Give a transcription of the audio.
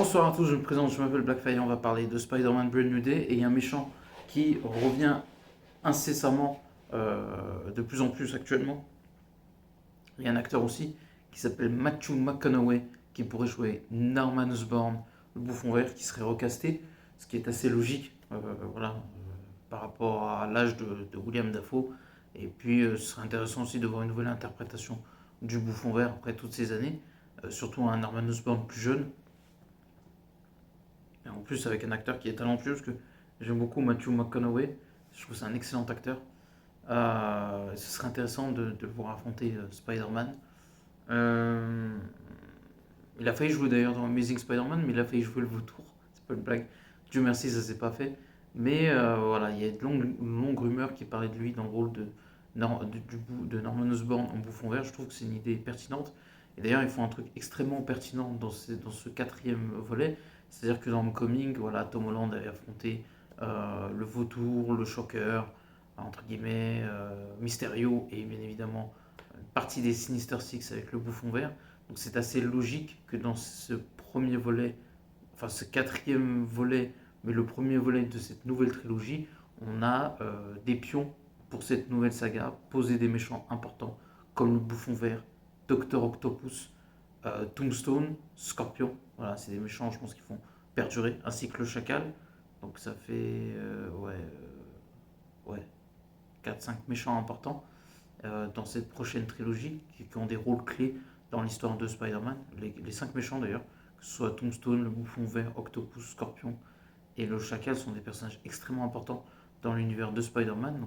Bonsoir à tous, je me présente, je m'appelle Blackfire, on va parler de Spider-Man Brand New Day et il y a un méchant qui revient incessamment, de plus en plus actuellement. Il y a un acteur aussi qui s'appelle Matthew McConaughey qui pourrait jouer Norman Osborn, le bouffon vert, qui serait recasté, ce qui est assez logique par rapport à l'âge de William Dafoe. Et puis ce serait intéressant aussi de voir une nouvelle interprétation du bouffon vert après toutes ces années, surtout un Norman Osborn plus jeune. Et en plus, avec un acteur qui est talentueux, parce que j'aime beaucoup Matthew McConaughey, je trouve que c'est un excellent acteur. Ce serait intéressant de le voir affronter Spider-Man. Euh, il a failli jouer d'ailleurs dans Amazing Spider-Man, mais il a failli jouer le vautour. C'est pas une blague. Dieu merci, ça s'est pas fait. Mais voilà, il y a de longues rumeurs qui parlaient de lui dans le rôle de Norman Osborn en bouffon vert. Je trouve que c'est une idée pertinente. Et d'ailleurs, ils font un truc extrêmement pertinent dans ce quatrième volet. C'est-à-dire que dans Homecoming, voilà, Tom Holland avait affronté le vautour, le choqueur, entre guillemets, Mysterio et bien évidemment une partie des Sinister Six avec le bouffon vert. Donc c'est assez logique que dans ce premier volet, enfin ce quatrième volet, mais le premier volet de cette nouvelle trilogie, on a des pions pour cette nouvelle saga, poser des méchants importants comme le bouffon vert, Docteur Octopus, Tombstone, Scorpion. Voilà, c'est des méchants, je pense, qui vont perdurer, ainsi que le chacal. Donc ça fait ouais, 4-5 méchants importants dans cette prochaine trilogie qui ont des rôles clés dans l'histoire de Spider-Man. Les 5 méchants d'ailleurs, que ce soit Tombstone, le bouffon vert, Octopus, Scorpion et le chacal, sont des personnages extrêmement importants dans l'univers de Spider-Man.